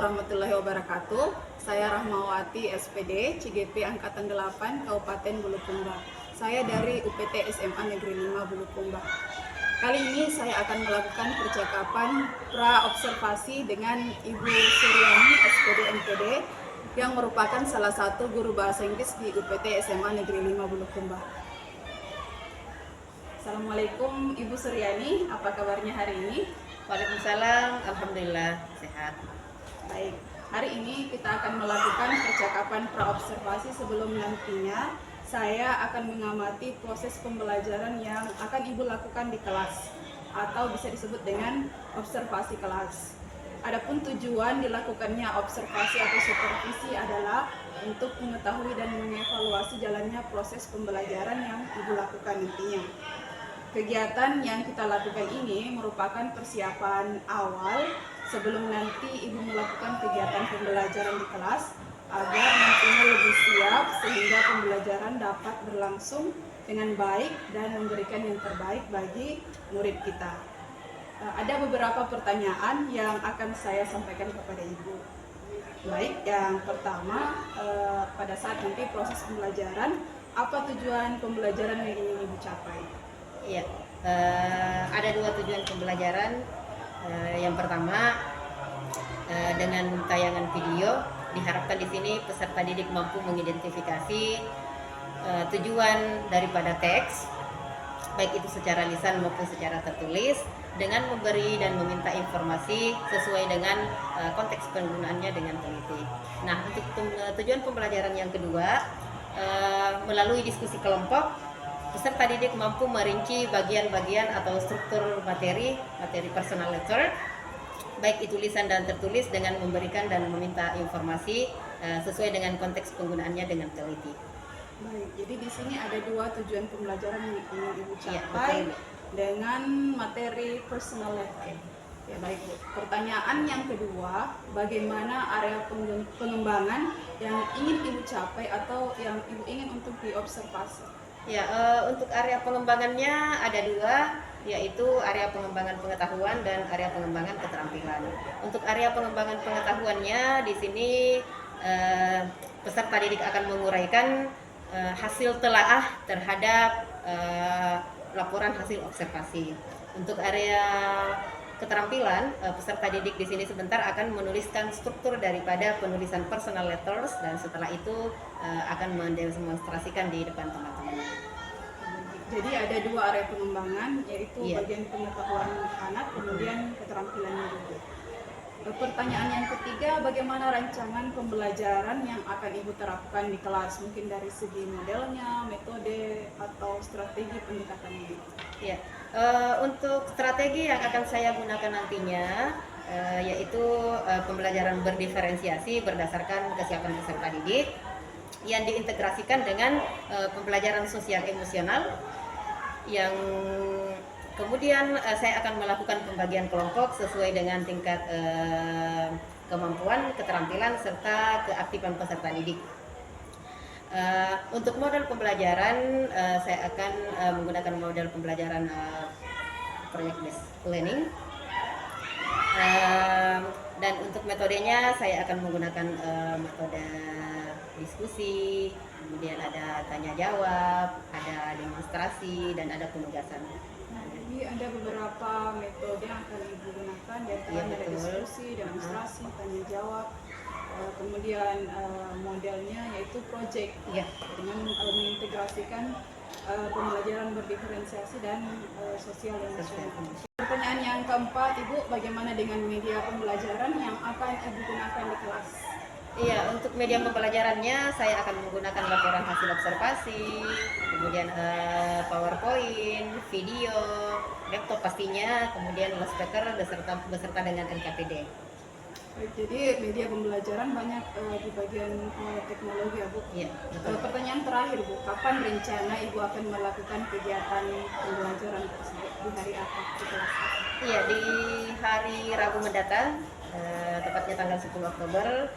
warahmatullahi wabarakatuh. Saya Rahmawati SPD, CGP Angkatan 8, Kabupaten Bulukumba. Saya dari UPT SMA Negeri 5 Bulukumba. Kali ini saya akan melakukan percakapan pra-observasi dengan Ibu Suryani, SPD MPD, yang merupakan salah satu guru bahasa Inggris di UPT SMA Negeri 5 Bulukumba. Assalamualaikum Ibu Suryani, apa kabarnya hari ini? Waalaikumsalam, alhamdulillah sehat. Baik, hari ini kita akan melakukan percakapan pra-observasi sebelum nantinya saya akan mengamati proses pembelajaran yang akan Ibu lakukan di kelas atau bisa disebut dengan observasi kelas. Adapun tujuan dilakukannya observasi atau supervisi adalah untuk mengetahui dan mengevaluasi jalannya proses pembelajaran yang Ibu lakukan nantinya. Kegiatan yang kita lakukan ini merupakan persiapan awal sebelum nanti Ibu melakukan kegiatan pembelajaran di kelas agar nantinya lebih siap sehingga pembelajaran dapat berlangsung dengan baik dan memberikan yang terbaik bagi murid kita. Ada beberapa pertanyaan yang akan saya sampaikan kepada Ibu. Baik, yang pertama, pada saat nanti proses pembelajaran, apa tujuan pembelajaran yang ingin Ibu capai? Iya, ada dua tujuan pembelajaran. Yang pertama, dengan tayangan video diharapkan di sini peserta didik mampu mengidentifikasi tujuan daripada teks, baik itu secara lisan maupun secara tertulis, dengan memberi dan meminta informasi sesuai dengan konteks penggunaannya dengan teliti. Nah, untuk tujuan pembelajaran yang kedua, melalui diskusi kelompok, peserta didik mampu merinci bagian-bagian atau struktur materi personal lecture, baik itu lisan dan tertulis, dengan memberikan dan meminta informasi sesuai dengan konteks penggunaannya dengan teliti. Baik, jadi di sini ada dua tujuan pembelajaran yang ingin Ibu capai, Ya, dengan materi personal lecture. Ya, baik Bu. Pertanyaan yang kedua, bagaimana area pengembangan yang ingin Ibu capai atau yang Ibu ingin untuk diobservasi? Ya, untuk area pengembangannya ada dua, yaitu area pengembangan pengetahuan dan area pengembangan keterampilan. Untuk area pengembangan pengetahuannya, di sini peserta didik akan menguraikan hasil telaah terhadap laporan hasil observasi. Untuk area keterampilan, peserta didik di sini sebentar akan menuliskan struktur daripada penulisan personal letters, dan setelah itu akan mendemonstrasikan di depan teman-teman. Jadi ada dua area pengembangan, yaitu bagian pengetahuan anak, kemudian keterampilannya juga. Pertanyaan yang ketiga, bagaimana rancangan pembelajaran yang akan Ibu terapkan di kelas? Mungkin dari segi modelnya, metode, atau strategi pendekatannya. Ya, untuk strategi yang akan saya gunakan nantinya, yaitu pembelajaran berdiferensiasi berdasarkan kesiapan peserta didik yang diintegrasikan dengan pembelajaran sosial emosional, yang kemudian saya akan melakukan pembagian kelompok sesuai dengan tingkat kemampuan, keterampilan, serta keaktifan peserta didik. Untuk model pembelajaran, saya akan menggunakan model pembelajaran project based learning, dan untuk metodenya saya akan menggunakan metode diskusi, kemudian ada tanya jawab, ada demonstrasi, dan ada penugasan. Jadi ada beberapa metode yang akan Ibu gunakan, yaitu ada diskusi, demonstrasi, tanya jawab, kemudian modelnya yaitu project, dengan mengintegrasikan pembelajaran berdiferensiasi dan sosial emosional. Pertanyaan yang keempat, Ibu, bagaimana dengan media pembelajaran yang akan Ibu gunakan di kelas? Iya, untuk media pembelajarannya saya akan menggunakan laporan hasil observasi, kemudian PowerPoint, video, laptop pastinya, kemudian loudspeaker beserta dengan NKPD. Jadi media pembelajaran banyak di bagian teknologi, ya Bu? Iya, betul. Pertanyaan terakhir, Bu, kapan rencana Ibu akan melakukan kegiatan pembelajaran tersebut, di hari apa, di kelas? Iya, di hari Rabu mendatang, tepatnya tanggal 10 Oktober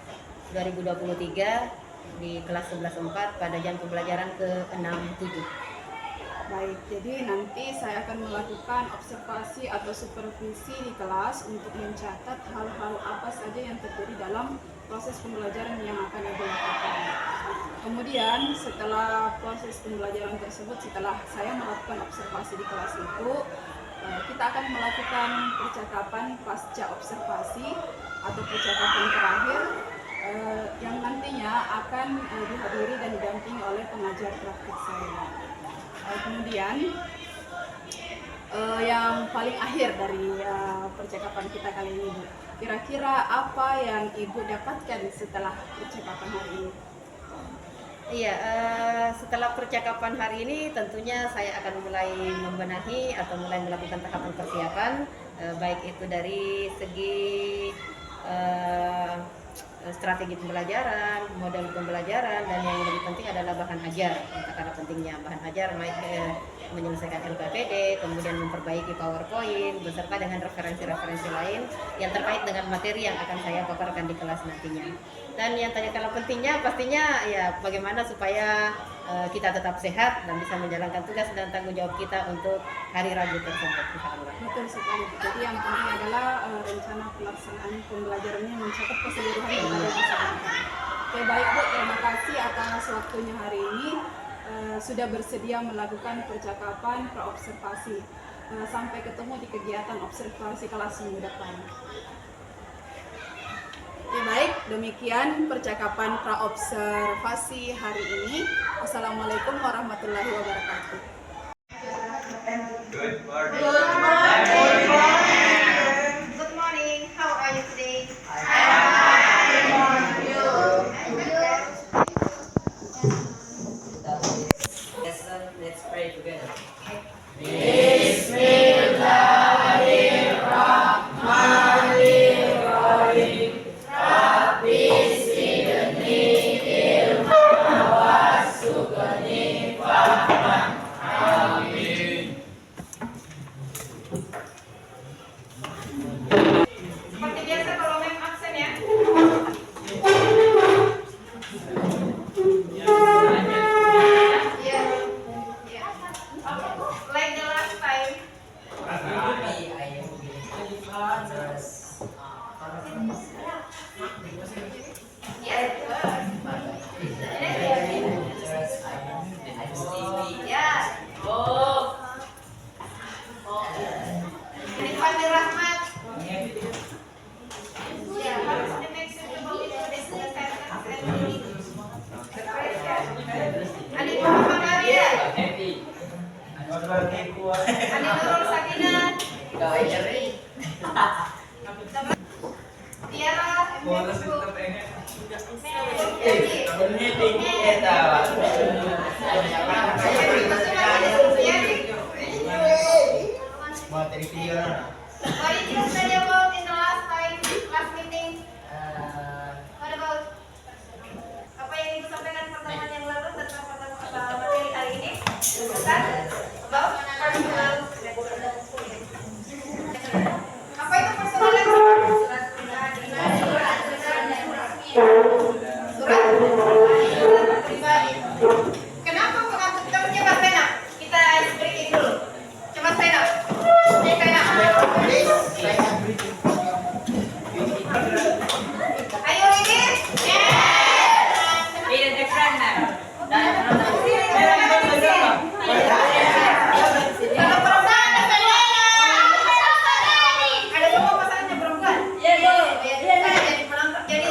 2023 di kelas 11.4 pada jam pembelajaran ke-6-7. Baik, jadi nanti saya akan melakukan observasi atau supervisi di kelas untuk mencatat hal-hal apa saja yang terjadi dalam proses pembelajaran yang akan Ibu lakukan. Kemudian setelah proses pembelajaran tersebut, setelah saya melakukan observasi di kelas itu, kita akan melakukan percakapan pasca observasi atau percakapan terakhir yang nantinya akan dihadiri dan didampingi oleh pengajar praktik saya. Kemudian yang paling akhir dari percakapan kita kali ini, Bu. Kira-kira apa yang Ibu dapatkan setelah percakapan hari ini? Iya, setelah percakapan hari ini tentunya saya akan mulai membenahi atau mulai melakukan tahapan persiapan, baik itu dari segi strategi pembelajaran, model pembelajaran, dan yang lebih penting adalah bahan ajar. Karena pentingnya bahan ajar, menyelesaikan LKPD, kemudian memperbaiki PowerPoint, beserta dengan referensi-referensi lain yang terkait dengan materi yang akan saya paparkan di kelas nantinya. Dan yang tanya kalah pentingnya pastinya ya bagaimana supaya kita tetap sehat dan bisa menjalankan tugas dan tanggung jawab kita untuk hari Rabu tersebut. Betul sekali. Jadi yang penting adalah rencana pelaksanaan pembelajarannya mencakup keseluruhan yang ada di sana. Oke, baik Bu, terima kasih atas waktunya hari ini. Sudah bersedia melakukan percakapan praobservasi. Sampai ketemu di kegiatan observasi kelas minggu depan. Oke, baik, demikian percakapan praobservasi hari ini. Wassalamualaikum warahmatullahi wabarakatuh. Good morning. Good morning. How are you today? Let's pray together. Seperti biasa kalau mem absen ya. Iya. Like the last time. Yes. Ya. Ini Fadil Rahmat. Ya, harus the next about this Adi Muhammad Arya. Adi Nurul Sakinah. Tiara Emilku. Materi video na. What did you study about in the last meeting? What about apa yang ibu sampaikan pertemuan yang lalu tentang materi hari ini? Bukan? About personal. Apa itu personal? Surat. Pribadi. Kenapa pengatur? Coba stand up. Kita breaking dulu. Coba stand up. Stand up. Are you ready? Kalau perempuan ada semua pasangannya perempuan. Jadi pelengkap jadi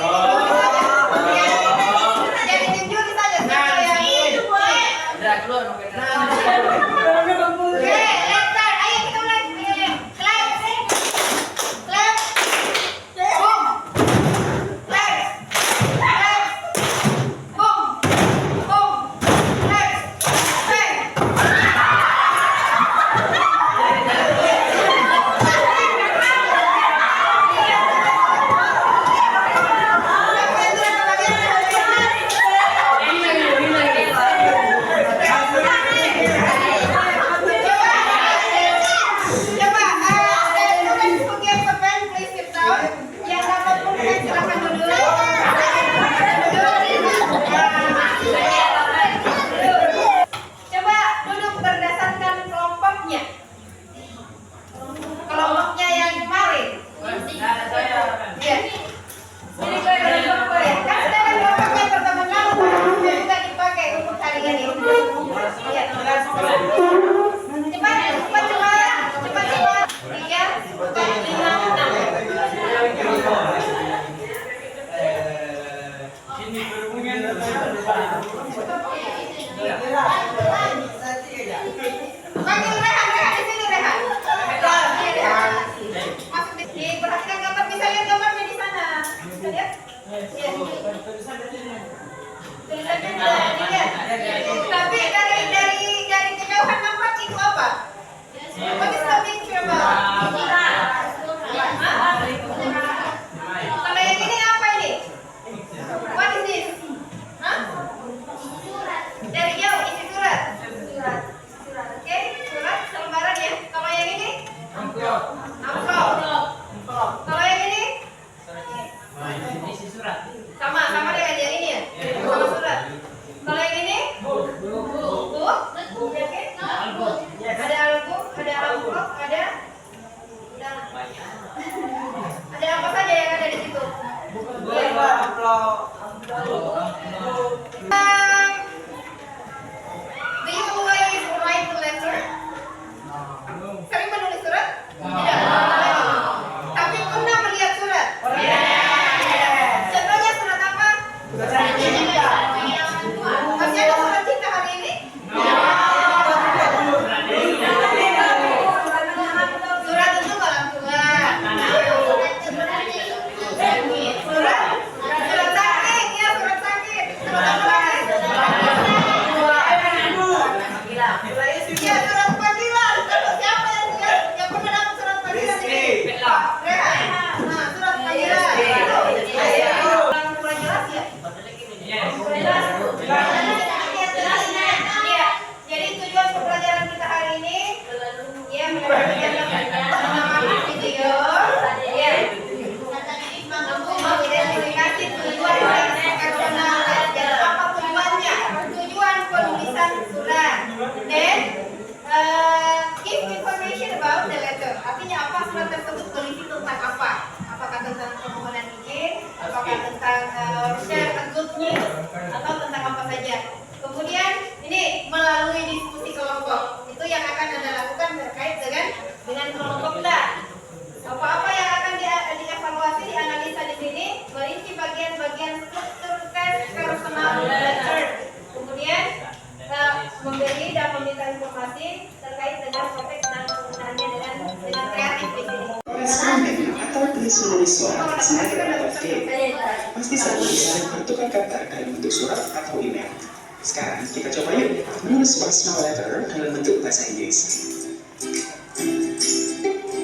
Panggil Rehan, Rehan di sini Rehan. Masuk di perhatikan gambar, bisa lihat gambarnya di sana. Bisa lihat? Iya. Tulisannya tidak dilihat. Tapi dari kejauhan nampak itu apa? What is the picture about? Hah? Kalau yang ini apa ini? What is this? Hah? Dari jauh isi surat. Oke, surat selembaran ya. Kalau yang ini? Amplop. Kalau yang ini? Sama dengan yang ini ya? Sama surat. Kalau yang ini? Buku. Oke. Ada album, ada amplop, ada apa saja yang ada di situ? Do you always write the letter? Sering menulis surat? Tidak. Tapi pernah melihat surat? Contohnya surat apa? Masih ada surat cinta hari ini? Surat untuk orang tua. Surat sakit, ya surat sakit. Surat apa lagi? Ya surat panggilan. Kalau siapa yang pernah dapat surat panggilan ini? Rehan. Nah, surat panggilan. Kurang jelas ya? Iya. Jadi tujuan pembelajaran kita hari ini ya mengenai video ya mampu mengidentifikasi tujuan personal dan apa tujuannya, tujuan penulisan surat, dan give information about the letter. Artinya apa surat tersebut berisi tentang apa? Apakah tentang permohonan izin, apakah tentang share a good news, atau tentang apa saja. Kemudian ini melalui diskusi kelompok itu yang akan Anda lakukan terkait dengan kelompok kita. Apa-apa yang akan dievaluasi, dianalisa di sini merinci bagian-bagian struktur tes personal letter. Kemudian memberi dan meminta informasi terkait dengan konteks dan penggunaannya dengan kreatif di sini. Koresponden atau tulis menulis surat semacam atau pasti selalu bisa bertukar kata dalam bentuk surat atau email. Sekarang kita coba yuk menulis personal letter dalam bentuk bahasa Inggris.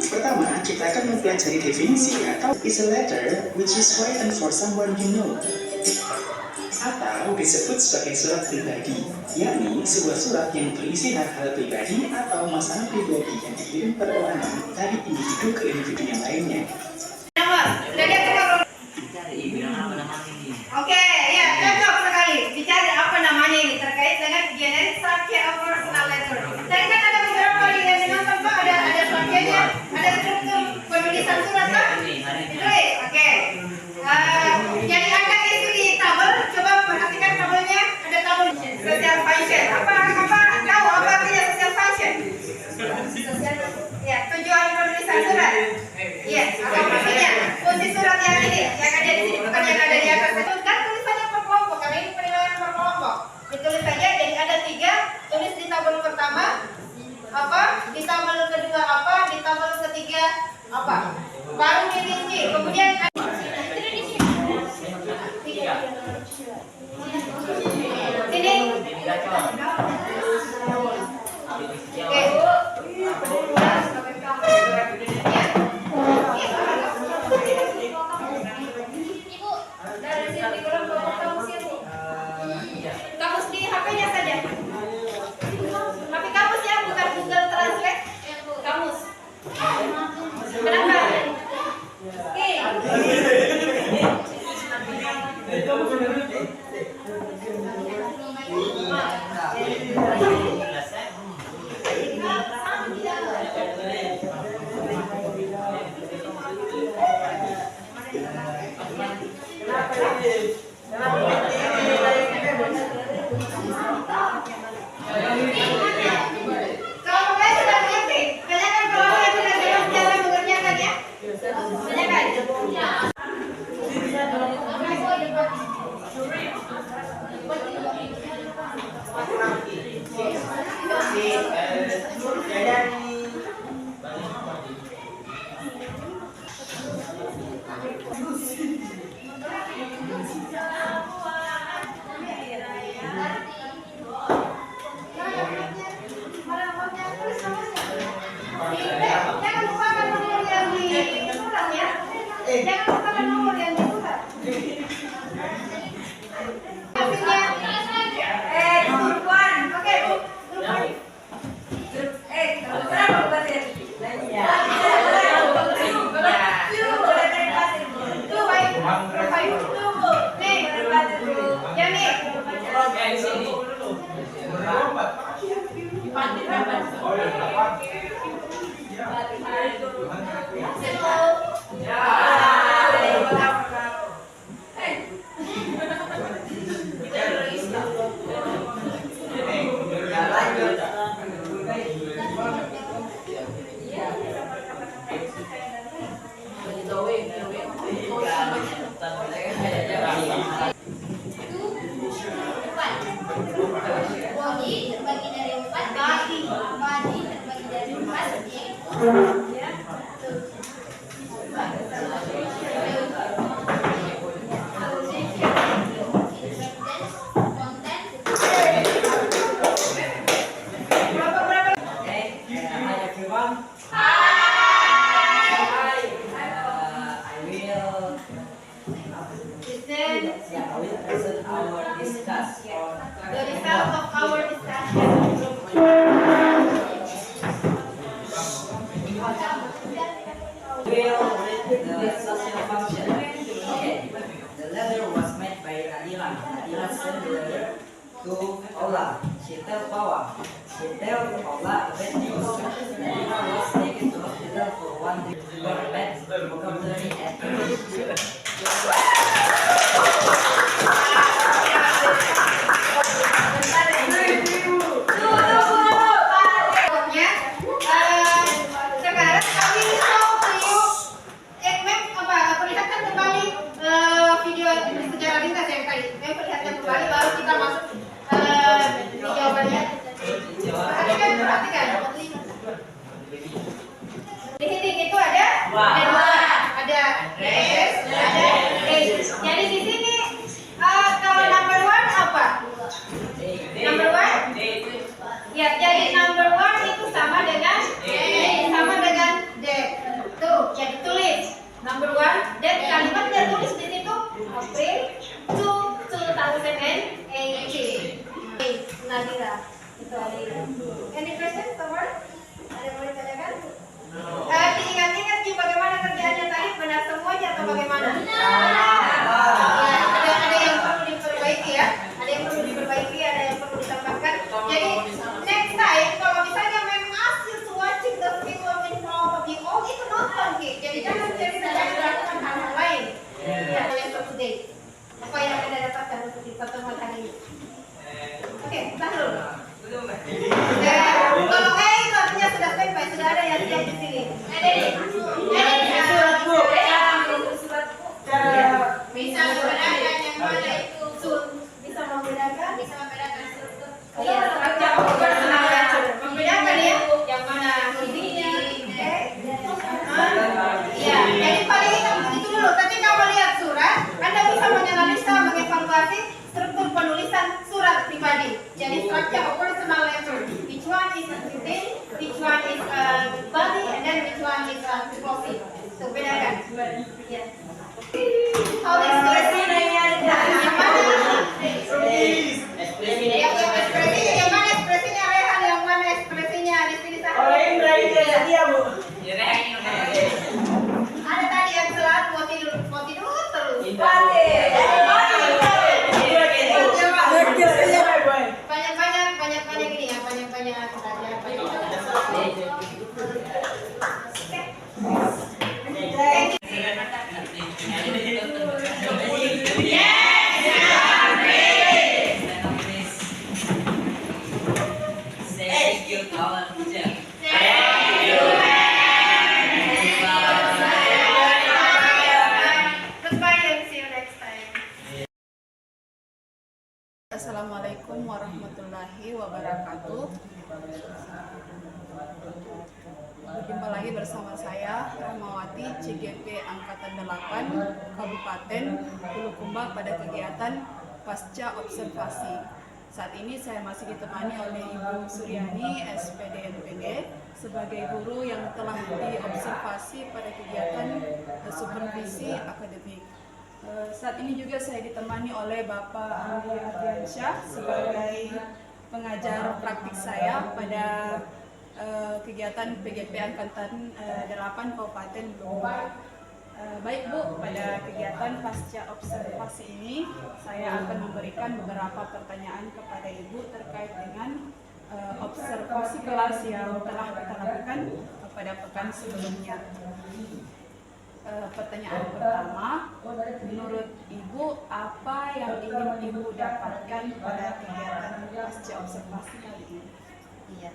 Pertama, kita akan mempelajari definisi atau is a letter which is written for someone you know, atau disebut sebagai surat pribadi, yakni sebuah surat yang berisi hal-hal pribadi atau masalah pribadi yang dikirim perorangan dari individu ke individu yang lainnya. Oke, ya cocok sekali. Bicara apa namanya ini terkait dengan generic structure of personal letter. Tadi kan ada beberapa yang dimaksud Pak, ada structure-nya, ada struktur penulisan surat Pak. Ditulis, oke. Jadi ada itu di tabel, coba perhatikan tabelnya, ada tabel social function. Apa tahu apa artinya social function? Ya, tujuan penulisan surat. Iya, apa maksudnya? Fungsi surat yang ini, yang ada di sini, bukan yang ada di atas. Kan tulisannya per kelompok, karena ini penilaian per kelompok. Ditulis saja, jadi ada 3, tulis di tabel pertama apa, di tabel kedua apa, di tabel ketiga apa. Baru dirinci, kemudian sini. Kamus di HP-nya saja. Tapi kamus ya, bukan Google Translate. Kamus. Kenapa? Kalau kalian sudah mengerti, tanyakan kalau yang sudah jelas cara mengerjakan ya. Tanyakan. Body terbagi dari 4, body terbagi dari 4, ya. I will present our discuss on The result of our discussion. will read the social function. Okay. The letter was made by Nadira. Nadira sent the letter to Paula. She tell Paula. She tell Paula the bad news. Nadira was taken to hospital for 1 week for bad vocabulary and English. Sekarang kami show to you. Perlihatkan kembali video sejarah ringkas yang tadi. Kami perlihatkan kembali baru kita masuk di jawabannya. Perhatikan. Di sini itu ada dua, ada S, ada A. Jadi di sini kalau number one apa? Number one? Ya, jadi number one itu sama dengan D. Tuh, jadi tulis number one dan kalimat dia tulis di situ April 2018. Nadira. Itu Nadira. Any question, Tomar? Ada yang mau ditanyakan? Diingat-ingat Ki, bagaimana kerjaannya tadi, benar semuanya atau bagaimana? Ya, ada yang perlu diperbaiki ya, ada yang perlu diperbaiki, ada yang perlu ditambahkan. Jadi next time kalau misalnya memang ask you to watching the film in front of you, oh itu nonton Ki, jadi jangan dilakukan hal lain. Ya, yang for today. Apa yang anda dapatkan untuk di pertemuan hari ini? Oke, tahu. Kalau itu artinya sudah standby, sudah ada yang siap di sini. Ada di surat bu. Bisa membedakan yang mana itu bisa membedakan struktur. Iya, membedakan ya yang mana ininya. Iya, jadi paling itu dulu. Ketika melihat surat, Anda bisa menganalisa, mengevaluasi struktur penulisan surat pribadi. Jadi structure of personal letter. Which one is written, which one is body, and then which one is closing. So bedakan. Yes. How ekspresinya yang mana? Yang ekspresinya yang mana ekspresinya Rehan, yang mana ekspresinya di sini saya. Ada tadi yang selalu mau tidur terus. Banyak gini ya, banyak Thank you to our teacher. Goodbye and see you next time. Assalamualaikum warahmatullahi wabarakatuh. Berjumpa lagi bersama saya Rahmawati, CGP Angkatan 8 Kabupaten Bulukumba pada kegiatan Pasca Observasi. Saat ini saya masih ditemani oleh Ibu Suryani, SPD NPD, sebagai guru yang telah diobservasi pada kegiatan supervisi akademik. Saat ini juga saya ditemani oleh Bapak Andi Ardiansyah sebagai pengajar praktik saya pada kegiatan PGP Angkatan 8 Kabupaten Bulukumba. Baik Bu, pada kegiatan pasca observasi ini saya akan memberikan beberapa pertanyaan kepada Ibu terkait dengan observasi kelas yang telah kita lakukan pada pekan sebelumnya. Pertanyaan pertama, menurut Ibu apa yang ingin Ibu dapatkan pada kegiatan pasca observasi kali ini? Iya,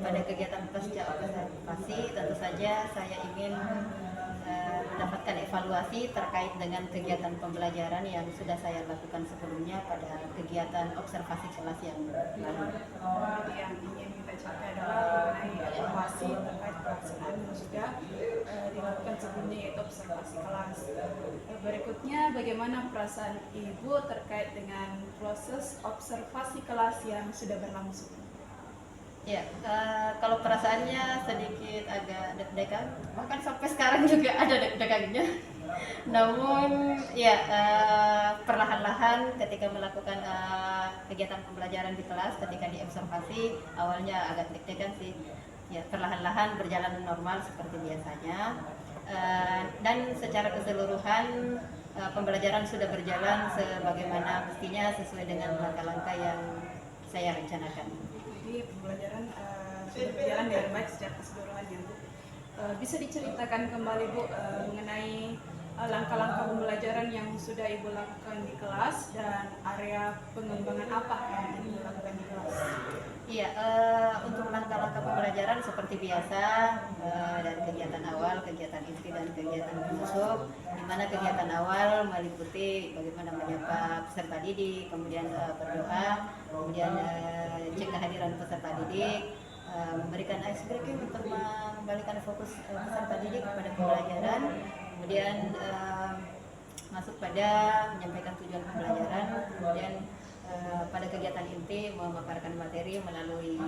pada kegiatan pasca observasi tentu saja saya ingin mendapatkan evaluasi terkait dengan kegiatan pembelajaran yang sudah saya lakukan sebelumnya pada kegiatan observasi kelas yang lalu. Jadi yang ingin kita capai adalah mengenai evaluasi terkait pelaksanaan yang sudah dilakukan sebelumnya, yaitu observasi kelas. Berikutnya, bagaimana perasaan Ibu terkait dengan proses observasi kelas yang sudah berlangsung? Ya, kalau perasaannya sedikit agak deg-degan, bahkan sampai sekarang juga ada deg-degannya. Namun ya perlahan-lahan ketika melakukan kegiatan pembelajaran di kelas, ketika diobservasi awalnya agak deg-degan sih. Ya, perlahan-lahan berjalan normal seperti biasanya. Dan secara keseluruhan pembelajaran sudah berjalan sebagaimana mestinya sesuai dengan langkah-langkah yang saya rencanakan. Jadi pembelajaran sudah berjalan dengan baik secara keseluruhan ya Bu. Bisa diceritakan kembali Bu mengenai langkah-langkah pembelajaran yang sudah Ibu lakukan di kelas dan area pengembangan apa yang Ibu lakukan di kelas? Iya, untuk langkah-langkah pembelajaran seperti biasa dari kegiatan awal, kegiatan inti dan kegiatan penutup. Di mana kegiatan awal meliputi bagaimana menyapa peserta didik, kemudian berdoa, kemudian cek kehadiran peserta didik, memberikan ice breaking untuk mengembalikan fokus peserta didik kepada pembelajaran, kemudian masuk pada menyampaikan tujuan pembelajaran, kemudian pada kegiatan inti memaparkan materi melalui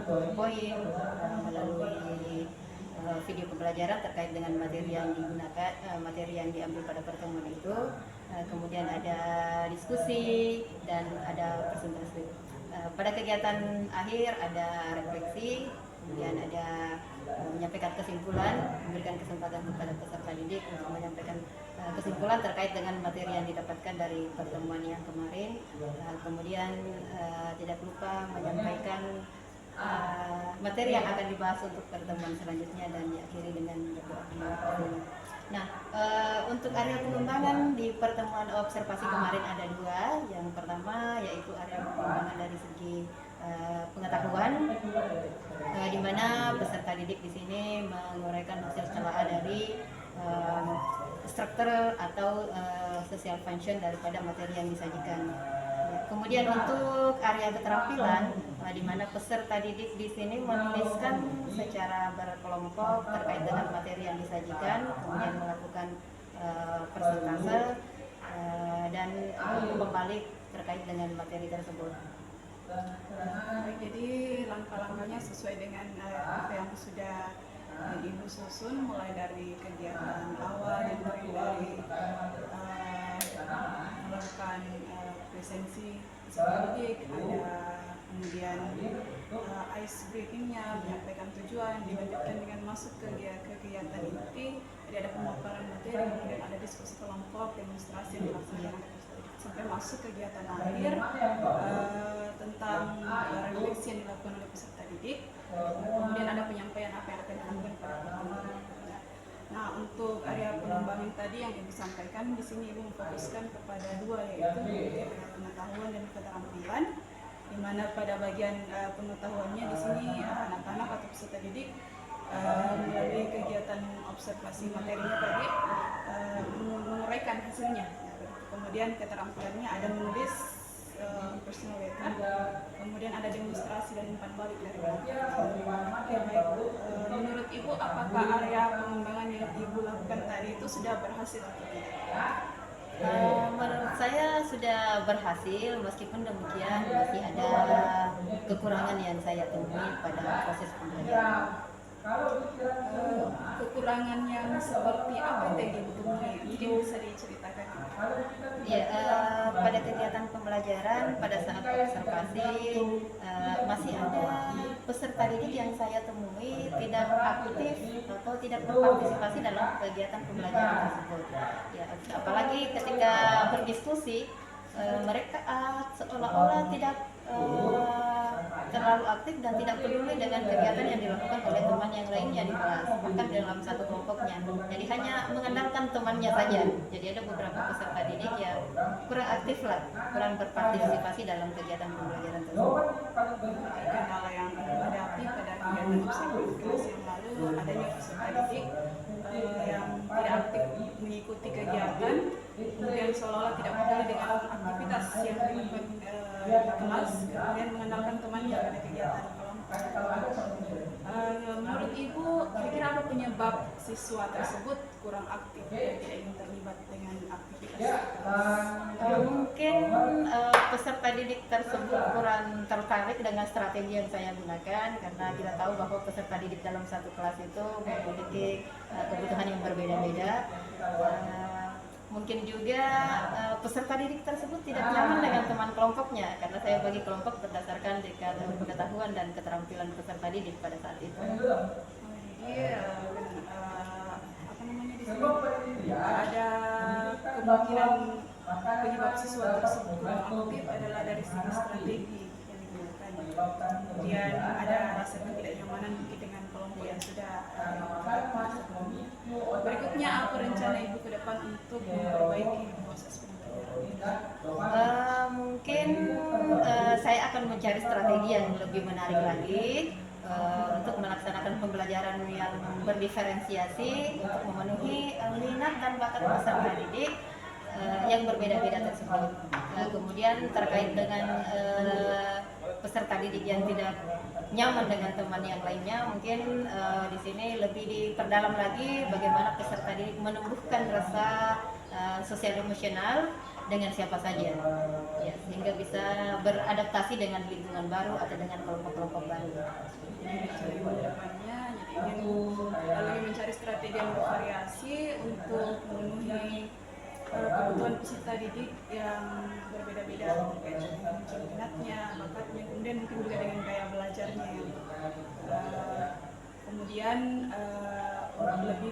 PowerPoint, melalui video pembelajaran terkait dengan materi yang digunakan, materi yang diambil pada pertemuan itu. Kemudian ada diskusi dan ada presentasi. Pada kegiatan akhir ada refleksi, kemudian ada menyampaikan kesimpulan, memberikan kesempatan kepada peserta didik untuk menyampaikan kesimpulan terkait dengan materi yang didapatkan dari pertemuan yang kemarin. Kemudian tidak lupa menyampaikan materi yang akan dibahas untuk pertemuan selanjutnya dan diakhiri dengan berdoa. Nah, untuk area pengembangan di pertemuan observasi kemarin ada dua. Yang pertama yaitu area pengembangan dari segi pengetahuan, di mana peserta didik di sini menguraikan hasil telah dari struktur atau social function daripada materi yang disajikan. Kemudian untuk area keterampilan, di mana peserta didik di sini menuliskan secara berkelompok terkait dengan materi yang disajikan, kemudian melakukan persentase dan pembalik terkait dengan materi tersebut. Jadi langkah-langkahnya sesuai dengan apa yang sudah Ibu susun, mulai dari kegiatan awal yang dari melakukan presensi didik, ada kemudian ice breakingnya, menyampaikan tujuan, dilanjutkan dengan masuk ke kegiatan inti, jadi ada pemaparan materi, kemudian ada diskusi kelompok, demonstrasi yang dilaksanakan sampai masuk kegiatan akhir tentang refleksi yang dilakukan oleh peserta didik, kemudian ada penyampaian apa yang akan dilakukan pada pertemuan. Nah, untuk area pengembangan tadi yang Ibu sampaikan, di sini Ibu memfokuskan kepada dua, yaitu pengetahuan dan keterampilan, di mana pada bagian pengetahuannya di sini anak-anak atau peserta didik melalui kegiatan observasi materinya tadi menguraikan hasilnya. Kemudian keterampilannya ada menulis personal letter, kemudian ada demonstrasi dan umpan balik dari Oke, baik Bu. Menurut Ibu, apakah area pengembangan yang Ibu lakukan tadi itu sudah berhasil atau tidak? Menurut saya sudah berhasil, meskipun demikian masih ada kekurangan yang saya temui pada proses pembelajaran. Kekurangan yang seperti apa yang Ibu temui? Mungkin bisa diceritakan. Ya, pada kegiatan pembelajaran pada saat observasi masih ada peserta didik yang saya temui tidak aktif atau tidak berpartisipasi dalam kegiatan pembelajaran tersebut. Ya, apalagi ketika berdiskusi mereka seolah-olah tidak terlalu aktif dan tidak peduli dengan kegiatan yang dilakukan oleh teman yang lainnya di kelas, bahkan dalam satu kelompoknya. Jadi hanya mengandalkan temannya saja. Jadi ada beberapa peserta didik yang kurang aktif lah, kurang berpartisipasi dalam kegiatan pembelajaran tersebut. Kendala yang dihadapi pada kegiatan observasi yang lalu adanya peserta didik yang tidak aktif mengikuti kegiatan, kemudian seolah-olah tidak peduli dengan aktivitas yang dilakukan di kelas, kemudian mengandalkan temannya pada kegiatan kelompok. Menurut Ibu, kira-kira apa penyebab siswa tersebut kurang aktif dan tidak ingin terlibat dengan aktivitas kelas? Mungkin peserta didik tersebut kurang tertarik dengan strategi yang saya gunakan, karena kita tahu bahwa peserta didik dalam satu kelas itu memiliki kebutuhan yang berbeda-beda. Mungkin juga peserta didik tersebut tidak nyaman dengan teman kelompoknya, karena saya bagi kelompok berdasarkan pengetahuan dan keterampilan peserta didik pada saat itu. Jadi apa namanya di sini ada kemungkinan penyebab siswa tersebut kurang aktif adalah dari segi strategi yang digunakan. Kemudian ada rasa ketidaknyamanan mungkin dengan kelompok yang sudah berikutnya apa rencana Ibu ke depan untuk memperbaiki proses pembelajaran? Mungkin saya akan mencari strategi yang lebih menarik lagi untuk melaksanakan pembelajaran yang berdiferensiasi untuk memenuhi minat dan bakat peserta didik yang berbeda-beda tersebut. Kemudian terkait dengan peserta didik yang tidak nyaman dengan teman yang lainnya, mungkin di sini lebih diperdalam lagi bagaimana peserta didik menumbuhkan rasa sosial emosional dengan siapa saja, ya, sehingga bisa beradaptasi dengan lingkungan baru atau dengan kelompok-kelompok baru. Jadi kedepannya jadi ingin lebih mencari strategi yang bervariasi untuk memenuhi kebutuhan peserta didik yang berbeda-beda, terkait dengan minatnya, bakatnya, kemudian mungkin juga dengan gaya belajarnya yang kemudian lebih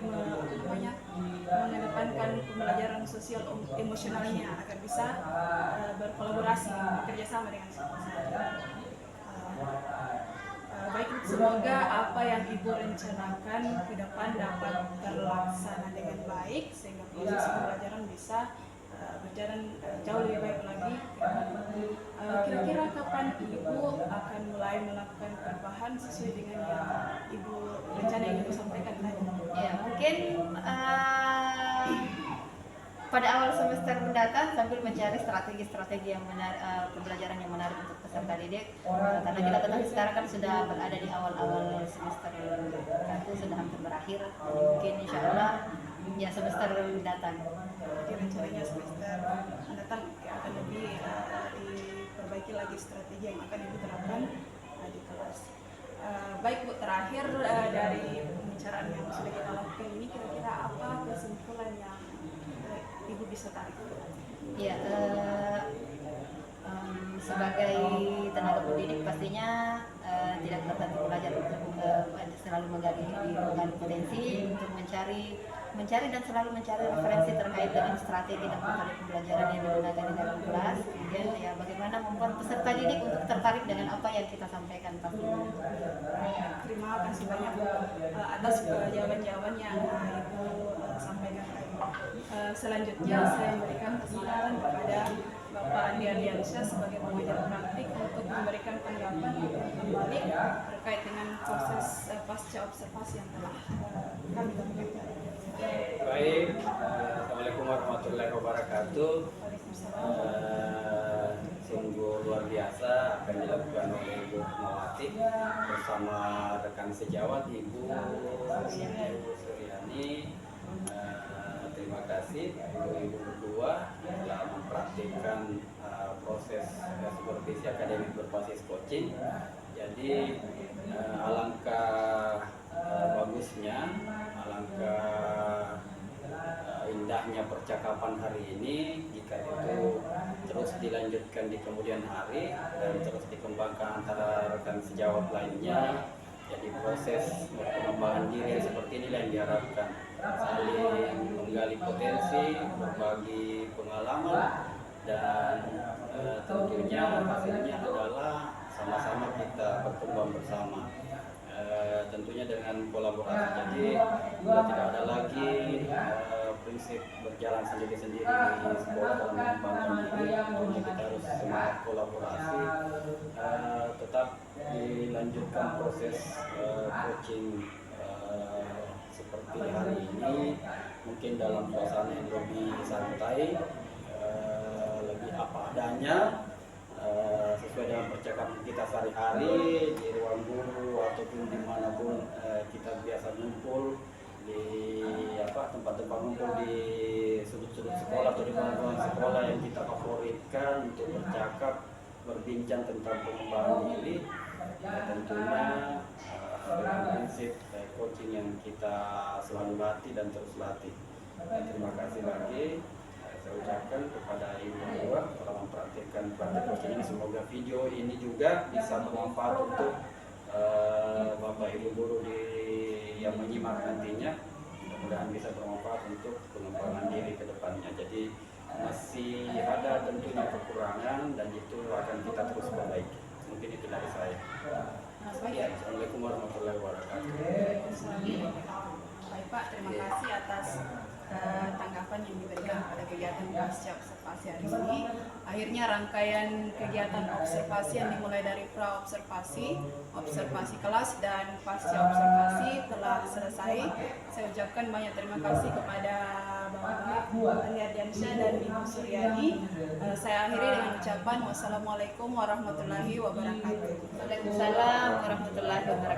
mengedepankan pembelajaran sosial emosionalnya agar bisa berkolaborasi, bekerja sama dengan siapa saja. Baik, semoga apa yang Ibu rencanakan ke depan dapat terlaksana dengan baik sehingga proses pembelajaran bisa berjalan jauh lebih baik lagi. Kira-kira kapan Ibu akan mulai melakukan perubahan sesuai dengan yang Ibu rencana yang Ibu sampaikan tadi? Ya, mungkin pada awal semester mendatang sambil mencari strategi-strategi yang menarik, pembelajaran yang menarik untuk peserta didik, karena kita ketahui sekarang kan sudah berada di awal-awal semester 1, sudah hampir berakhir. Jadi mungkin insya Allah ya semester mendatang. Jadi rencananya semester mendatang akan lebih diperbaiki lagi strategi yang akan Ibu terapkan di kelas. Baik Bu, terakhir dari pembicaraan yang sudah kita lakukan ini, kira-kira apa kesimpulan yang Ibu bisa tarik? Ya, sebagai tenaga pendidik pastinya tidak berhenti belajar untuk selalu menggali potensi untuk mencari dan selalu mencari referensi terkait dengan strategi dan metode pembelajaran yang digunakan di dalam kelas. Kemudian ya bagaimana membuat peserta didik untuk tertarik dengan apa yang kita sampaikan pastinya. Terima kasih banyak atas jawaban-jawaban yang Ibu sampaikan tadi. Selanjutnya saya memberikan kesempatan kepada Bapak Andi Ardiansyah sebagai pengajar praktik untuk memberikan tanggapan kembali terkait dengan proses pasca observasi yang telah kami lakukan. Baik, Assalamualaikum warahmatullahi wabarakatuh. Sungguh luar biasa akan dilakukan oleh Ibu Mawati bersama rekan sejawat Ibu Suryani. Terima kasih ibu berdua telah mempraktikkan proses supervisi akademik berbasis coaching. Jadi alangkah bagusnya, alangkah indahnya percakapan hari ini jika itu terus dilanjutkan di kemudian hari dan terus dikembangkan antara rekan sejawat lainnya. Jadi proses pengembangan diri seperti inilah yang diharapkan, saling menggali potensi, berbagi pengalaman, dan tentunya hasilnya adalah sama-sama kita berkembang bersama. Tentunya dengan kolaborasi, jadi sudah tidak ada lagi prinsip berjalan sendiri-sendiri di sekolah dalam mengembangkan diri. Tentunya kita harus semangat kolaborasi, tetap dilanjutkan proses coaching seperti hari ini, mungkin dalam suasana yang lebih santai, lebih apa adanya, sesuai dengan percakapan kita sehari-hari di ruang guru ataupun dimanapun kita biasa ngumpul di tempat-tempat ngumpul di sudut-sudut sekolah atau di ruang-ruang sekolah yang kita favoritkan untuk bercakap, berbincang tentang pengembangan diri. Tentunya dengan prinsip coaching yang kita selalu latih dan terus latih. Terima kasih lagi saya ucapkan kepada ibu dua telah mempraktikkan praktik coaching ini. Semoga video ini juga bisa bermanfaat untuk bapak ibu guru yang menyimak nantinya. Mudah-mudahan bisa bermanfaat untuk pengembangan diri ke depannya. Jadi masih ada tentunya kekurangan dan itu akan kita terus perbaiki. Mungkin itu dari saya. Assalamualaikum warahmatullahi wabarakatuh. Baik Pak, terima kasih atas tanggapan yang diberikan pada kegiatan pasca observasi hari ini. Akhirnya rangkaian kegiatan observasi yang dimulai dari pra-observasi, observasi kelas, dan pasca observasi telah selesai. Saya ucapkan banyak terima kasih kepada Bapak Ali Ardiansyah dan Ibu Suryani. Saya akhiri dengan ucapan wassalamualaikum warahmatullahi wabarakatuh. Waalaikumsalam warahmatullahi wabarakatuh.